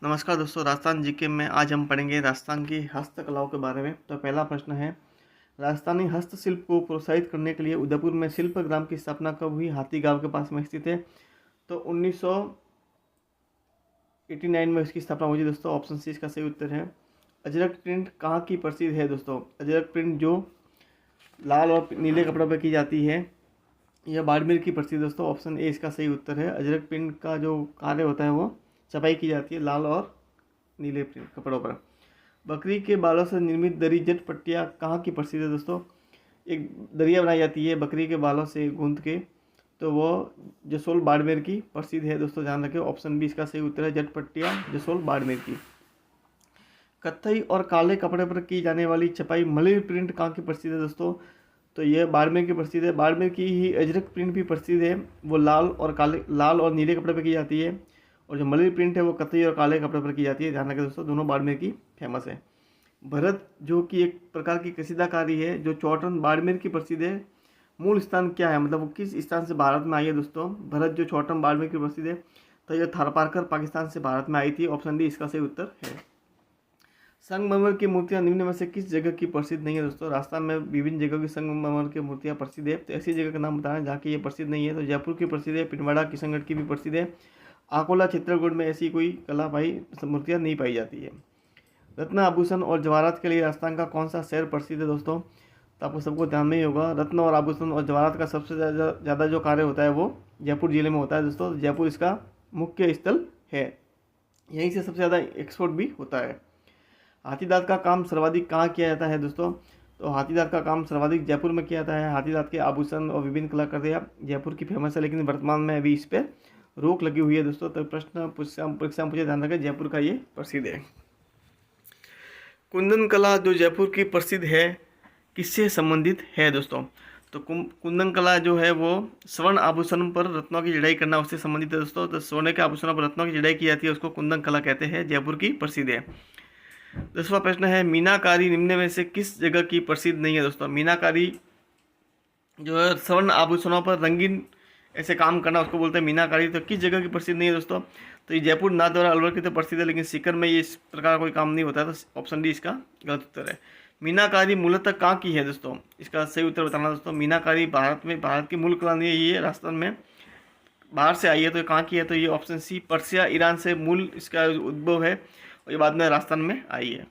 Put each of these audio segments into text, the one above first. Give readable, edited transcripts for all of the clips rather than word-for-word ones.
नमस्कार दोस्तों, राजस्थान जीके में आज हम पढ़ेंगे राजस्थान की हस्तकलाओं के बारे में। तो पहला प्रश्न है, राजस्थानी हस्तशिल्प को प्रोत्साहित करने के लिए उदयपुर में शिल्प ग्राम की स्थापना कब हुई? हाथी गांव के पास में स्थित है। तो 1989 में इसकी स्थापना हुई थी दोस्तों। ऑप्शन सी इसका सही उत्तर है। अजरक प्रिंट कहाँ की प्रसिद्ध है दोस्तों? अजरक प्रिंट जो लाल और नीले कपड़ों पर की जाती है, यह बाड़मेर की प्रसिद्ध दोस्तों। ऑप्शन ए इसका सही उत्तर है। अजरक प्रिंट का जो कार्य होता है वो छपाई की जाती है लाल और नीले कपड़ों पर। बकरी के बालों से निर्मित दरी जट पट्टियाँ कहाँ की प्रसिद्ध है दोस्तों? एक दरिया बनाई जाती है बकरी के बालों से गूंथ के, तो वो जसोल बाड़मेर की प्रसिद्ध है दोस्तों, ध्यान रखें। ऑप्शन बी इसका सही उत्तर है, जट पट्टियाँ जसोल बाड़मेर की। कत्थई और काले कपड़े पर की जाने वाली छपाई मलिर प्रिंट कहाँ की प्रसिद्ध है दोस्तों? तो यह बाड़मेर की प्रसिद्ध है। बाड़मेर की ही अजरक प्रिंट भी प्रसिद्ध है, वो लाल और नीले कपड़े पर की जाती है। और जो मलिर प्रिंट है वो कत्थई और काले कपड़े पर की जाती है, ध्यान रखें दोस्तों, दोनों बाड़मेर की फेमस है। भरत जो कि एक प्रकार की कसीदाकारी है, जो चौटन बाड़मेर की प्रसिद्ध है। मूल स्थान क्या है, मतलब वो किस स्थान से भारत में आई है दोस्तों? भरत जो चौटन बाड़मेर की प्रसिद्ध है, तो यह थारपारकर पाकिस्तान से भारत में आई थी। ऑप्शन डी इसका सही उत्तर है। संगमरमर की मूर्तियां निम्न में से किस जगह की प्रसिद्ध नहीं है दोस्तों? राजस्थान में विभिन्न जगह की संगमरमर की मूर्तियां प्रसिद्ध है, तो ऐसी जगह का नाम बताना जहाँ की ये प्रसिद्ध नहीं है। तो जयपुर की प्रसिद्ध है, पिंडवाड़ा किशनगढ़ की भी प्रसिद्ध है। अकोला चित्रकूट में ऐसी कोई कला भाई मूर्तियाँ नहीं पाई जाती है। रत्न आभूषण और जवाहरात के लिए राजस्थान का कौन सा शहर प्रसिद्ध है दोस्तों? तो आपको सबको ध्यान में ही होगा, रत्न और आभूषण और जवाहरात का सबसे ज़्यादा जो कार्य होता है वो जयपुर जिले में होता है दोस्तों। जयपुर इसका मुख्य स्थल है, यहीं से सबसे ज़्यादा एक्सपोर्ट भी होता है। हाथीदांत का काम सर्वाधिक कहाँ किया जाता है दोस्तों? तो हाथीदांत का काम सर्वाधिक जयपुर में किया जाता है। हाथीदांत के आभूषण और विभिन्न कलाकृतियाँ जयपुर की फेमस है, लेकिन वर्तमान में अभी इस पर रोक लगी हुई है दोस्तों। तो प्रश्न परीक्षा में पूछे, ध्यान रखें, जयपुर का ये प्रसिद्ध है। कुंदन कला जो जयपुर की प्रसिद्ध है, किससे संबंधित है दोस्तों? तो कुंदन कला जो है वो स्वर्ण आभूषण पर रत्नों की जड़ाई करना, उससे संबंधित है दोस्तों। तो सोने के आभूषणों पर रत्नों की जड़ाई की जाती है, उसको कुंदन कला कहते हैं, जयपुर की प्रसिद्ध है। 10वां प्रश्न है, मीनाकारी निम्न में से किस जगह की प्रसिद्ध नहीं है दोस्तों? मीनाकारी जो है स्वर्ण आभूषणों पर रंगीन ऐसे काम करना, उसको बोलते हैं मीनाकारी। तो किस जगह की प्रसिद्ध नहीं है दोस्तों? तो ये जयपुर, नाथद्वारा, अलवर की तो प्रसिद्ध है, लेकिन सीकर में ये इस प्रकार का कोई काम नहीं होता है। तो ऑप्शन डी इसका गलत उत्तर है। मीनाकारी मूलतः कहाँ की है दोस्तों? इसका सही उत्तर बताना दोस्तों। मीनाकारी भारत की मूल कला नहीं है, ये राजस्थान में बाहर से आई है। तो कहाँ की है? तो ये ऑप्शन सी पर्सिया ईरान से मूल इसका उद्भव है, और ये बाद में राजस्थान में आई है।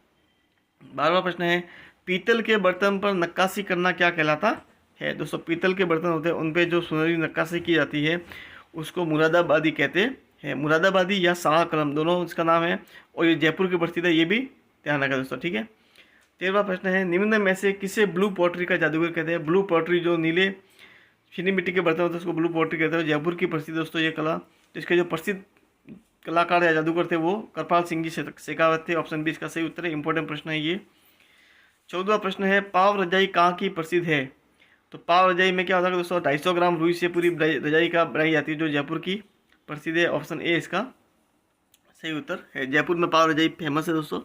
12वां प्रश्न है, पीतल के बर्तन पर नक्काशी करना क्या कहलाता है दोस्तों? पीतल के बर्तन होते हैं, उन पे जो सुनहरी नक्काशी की जाती है उसको मुरादाबादी कहते हैं। मुरादाबादी या शाह कलम दोनों इसका नाम है, और ये जयपुर की प्रसिद्ध है, ये भी ध्यान रखा दोस्तों, ठीक है। 13वां प्रश्न है, निम्न में से किसे ब्लू पॉटरी का जादूगर कहते हैं? ब्लू पॉटरी जो नीले चीनी मिट्टी के बर्तन होते हैं उसको ब्लू पॉटरी कहते हैं। जयपुर की प्रसिद्ध दोस्तों ये कला। तो इसके जो प्रसिद्ध कलाकार या जादूगर थे वो कृपाल सिंह जी शेखावत थे। ऑप्शन बी इसका सही उत्तर है, इंपॉर्टेंट प्रश्न है ये। 14वां प्रश्न है, पाव रजाई कहाँ की प्रसिद्ध है? तो पाव रजाई में क्या होता है दोस्तों? 250 ग्राम रुई से पूरी रजाई का बनाई जाती है, जो जयपुर की प्रसिद्ध है। ऑप्शन ए इसका सही उत्तर है, जयपुर में पाव रजाई फेमस है दोस्तों।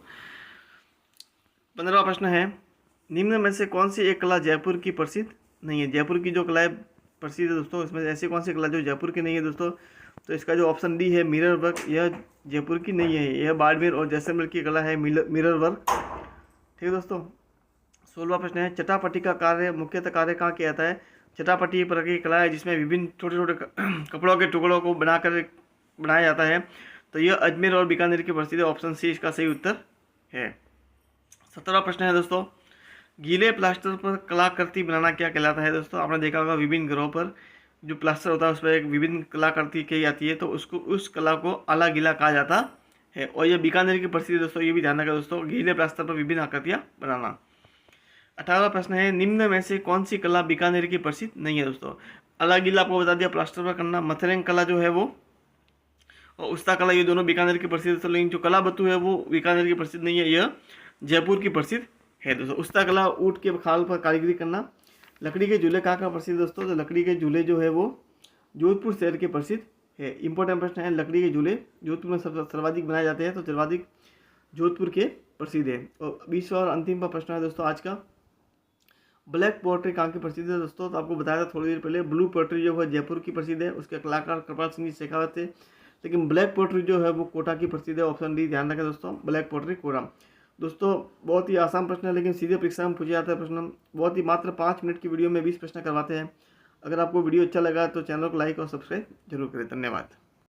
15वां प्रश्न है, निम्न में से कौन सी एक कला जयपुर की प्रसिद्ध नहीं है? जयपुर की जो कला है प्रसिद्ध है दोस्तों, इसमें ऐसी कौन सी कला जो जयपुर की नहीं है दोस्तों? तो इसका जो ऑप्शन डी है मिरर वर्क, यह जयपुर की नहीं है, यह बाड़मेर और जैसलमेर की कला है मिरर वर्क, ठीक है दोस्तों। 16वां प्रश्न है, चटापटी का कार्य मुख्यतः कार्य कहाँ किया जाता है? चटापटी एक प्रकार की कला है जिसमें विभिन्न छोटे छोटे कपड़ों के टुकड़ों को बनाया जाता है। तो यह अजमेर और बीकानेर की प्रसिद्ध है। ऑप्शन सी इसका सही उत्तर है। 17वां प्रश्न है दोस्तों, गीले प्लास्टर पर कलाकृति बनाना क्या कहलाता है दोस्तों? आपने देखा होगा विभिन्न ग्रहों पर जो प्लास्टर होता है उस पर एक विभिन्न कलाकृति की जाती है, तो उसको उस कला को आला गीला कहा जाता है, और ये बीकानेर की प्रसिद्ध दोस्तों, ये भी ध्यान रखा दोस्तों, गीले प्लास्टर पर विभिन्न आकृतियाँ बनाना। 18वां प्रश्न है, निम्न में से कौन सी कला बीकानेर की प्रसिद्ध नहीं है दोस्तों? आला गीला आपको बता दिया, प्लास्टर पर करना। मथुरेंग कला जो है वो और उस्ता कला, ये दोनों बीकानेर की प्रसिद्ध दोस्तों, लेकिन जो कला बतू है वो बीकानेर की प्रसिद्ध नहीं है, यह जयपुर की प्रसिद्ध है दोस्तों। उस्ता कला ऊँट के खाल पर कारीगरी करना। लकड़ी के झूले कहाँ का प्रसिद्ध दोस्तों? तो लकड़ी के झूले जो है वो जोधपुर शहर के प्रसिद्ध है। इंपॉर्टेंट प्रश्न है, लकड़ी के झूले जोधपुर में सर्वाधिक बनाए जाते हैं, तो सर्वाधिक जोधपुर के प्रसिद्ध है। और 20वां और अंतिम प्रश्न है दोस्तों आज का, ब्लैक पोएट्री कहाँ की प्रसिद्ध है दोस्तों? तो आपको बताया था थोड़ी देर पहले, ब्लू पोएट्री जो है जयपुर की प्रसिद्ध है, उसके कलाकार कृपाल सिंह जी शेखावत थे। लेकिन ब्लैक पोट्री जो है वो कोटा की प्रसिद्ध है। ऑप्शन डी ध्यान रखें दोस्तों, ब्लैक पोट्री कोटा। दोस्तों बहुत ही आसान प्रश्न है, लेकिन सीधे परीक्षा में पूछा जाता है प्रश्न। बहुत ही मात्र 5 मिनट की वीडियो में 20 प्रश्न करवाते हैं। अगर आपको वीडियो अच्छा लगा तो चैनल को लाइक और सब्सक्राइब जरूर करें। धन्यवाद।